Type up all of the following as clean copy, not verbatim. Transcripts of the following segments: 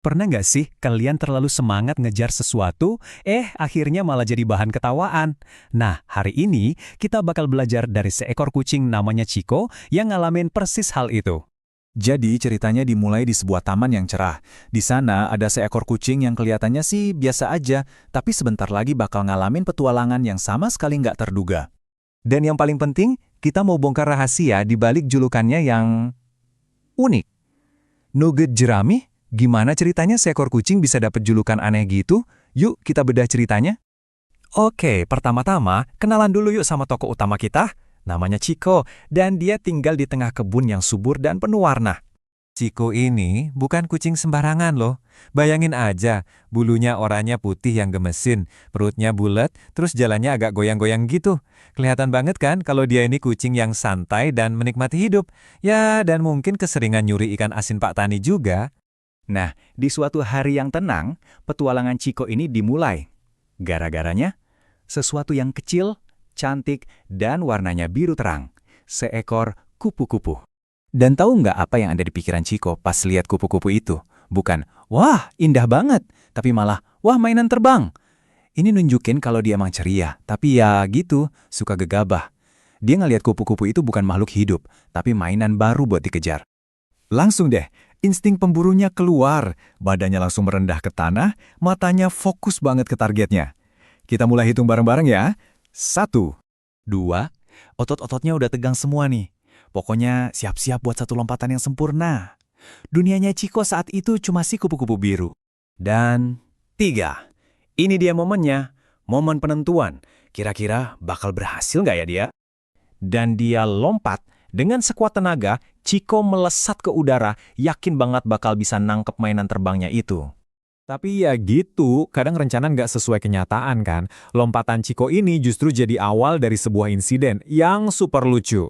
Pernah nggak sih kalian terlalu semangat ngejar sesuatu, akhirnya malah jadi bahan ketawaan? Nah, hari ini kita bakal belajar dari seekor kucing namanya Chico yang ngalamin persis hal itu. Jadi ceritanya dimulai di sebuah taman yang cerah. Di sana ada seekor kucing yang kelihatannya sih biasa aja, tapi sebentar lagi bakal ngalamin petualangan yang sama sekali nggak terduga. Dan yang paling penting, kita mau bongkar rahasia di balik julukannya yang unik. Nugget jerami? Gimana ceritanya seekor kucing bisa dapat julukan aneh gitu? Yuk kita bedah ceritanya. Oke, pertama-tama kenalan dulu yuk sama tokoh utama kita. Namanya Chico, dan dia tinggal di tengah kebun yang subur dan penuh warna. Chico ini bukan kucing sembarangan loh. Bayangin aja, bulunya oranye putih yang gemesin, perutnya bulat, terus jalannya agak goyang-goyang gitu. Kelihatan banget kan kalau dia ini kucing yang santai dan menikmati hidup. Ya, dan mungkin keseringan nyuri ikan asin Pak Tani juga. Nah, di suatu hari yang tenang, petualangan Chico ini dimulai. Gara-garanya, sesuatu yang kecil, cantik, dan warnanya biru terang. Seekor kupu-kupu. Dan tahu nggak apa yang ada di pikiran Chico pas lihat kupu-kupu itu? Bukan, wah indah banget, tapi malah, wah mainan terbang. Ini nunjukin kalau dia emang ceria, tapi ya gitu, suka gegabah. Dia ngelihat kupu-kupu itu bukan makhluk hidup, tapi mainan baru buat dikejar. Langsung deh, insting pemburunya keluar, badannya langsung merendah ke tanah, matanya fokus banget ke targetnya. Kita mulai hitung bareng-bareng ya. 1, 2, otot-ototnya udah tegang semua nih. Pokoknya siap-siap buat satu lompatan yang sempurna. Dunianya Chico saat itu cuma si kupu-kupu biru. Dan 3, ini dia momennya, momen penentuan. Kira-kira bakal berhasil nggak ya dia? Dan dia lompat. Dengan sekuat tenaga, Chico melesat ke udara, yakin banget bakal bisa nangkep mainan terbangnya itu. Tapi ya gitu, kadang rencana nggak sesuai kenyataan kan. Lompatan Chico ini justru jadi awal dari sebuah insiden yang super lucu.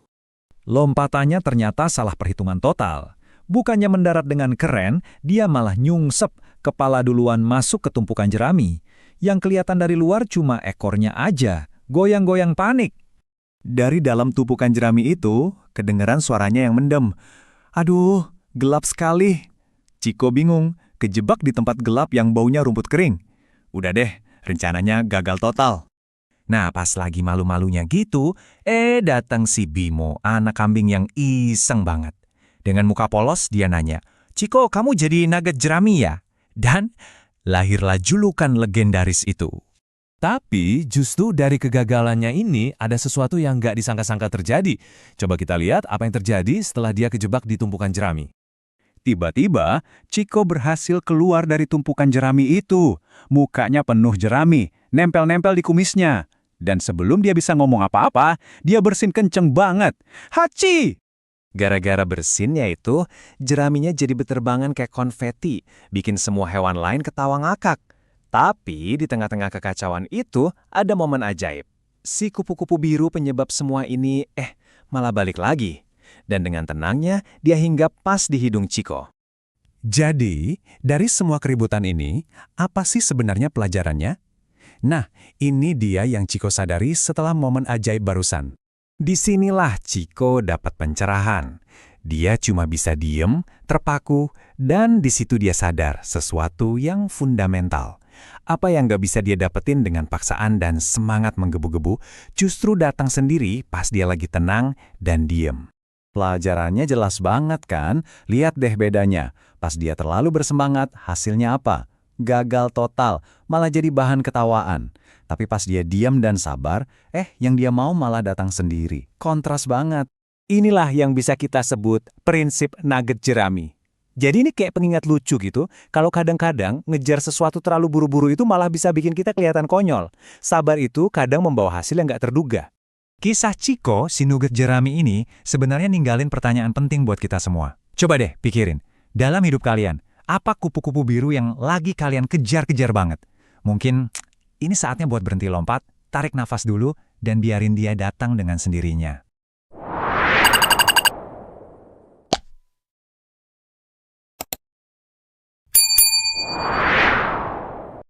Lompatannya ternyata salah perhitungan total. Bukannya mendarat dengan keren, dia malah nyungsep, kepala duluan masuk ke tumpukan jerami. Yang kelihatan dari luar cuma ekornya aja, goyang-goyang panik. Dari dalam tumpukan jerami itu, kedengeran suaranya yang mendem. Aduh, gelap sekali. Chico bingung, kejebak di tempat gelap yang baunya rumput kering. Udah deh, rencananya gagal total. Nah, pas lagi malu-malunya gitu, datang si Bimo, anak kambing yang iseng banget. Dengan muka polos, dia nanya, "Chico, kamu jadi nugget jerami ya?" Dan lahirlah julukan legendaris itu. Tapi justru dari kegagalannya ini ada sesuatu yang nggak disangka-sangka terjadi. Coba kita lihat apa yang terjadi setelah dia kejebak di tumpukan jerami. Tiba-tiba, Chico berhasil keluar dari tumpukan jerami itu. Mukanya penuh jerami, nempel-nempel di kumisnya. Dan sebelum dia bisa ngomong apa-apa, dia bersin kenceng banget. Hachi! Gara-gara bersinnya itu, jeraminya jadi beterbangan kayak konfeti, bikin semua hewan lain ketawa ngakak. Tapi di tengah-tengah kekacauan itu, ada momen ajaib. Si kupu-kupu biru penyebab semua ini, malah balik lagi. Dan dengan tenangnya, dia hinggap pas di hidung Chico. Jadi, dari semua keributan ini, apa sih sebenarnya pelajarannya? Nah, ini dia yang Chico sadari setelah momen ajaib barusan. Disinilah Chico dapat pencerahan. Dia cuma bisa diem, terpaku, dan di situ dia sadar sesuatu yang fundamental. Apa yang gak bisa dia dapetin dengan paksaan dan semangat menggebu-gebu, justru datang sendiri pas dia lagi tenang dan diem. Pelajarannya jelas banget kan? Lihat deh bedanya. Pas dia terlalu bersemangat, hasilnya apa? Gagal total, malah jadi bahan ketawaan. Tapi pas dia diam dan sabar, yang dia mau malah datang sendiri. Kontras banget. Inilah yang bisa kita sebut prinsip nugget jerami. Jadi ini kayak pengingat lucu gitu, kalau kadang-kadang ngejar sesuatu terlalu buru-buru itu malah bisa bikin kita kelihatan konyol. Sabar itu kadang membawa hasil yang nggak terduga. Kisah Chico, si nugget jerami ini, sebenarnya ninggalin pertanyaan penting buat kita semua. Coba deh pikirin, dalam hidup kalian, apa kupu-kupu biru yang lagi kalian kejar-kejar banget? Mungkin ini saatnya buat berhenti lompat, tarik nafas dulu, dan biarin dia datang dengan sendirinya.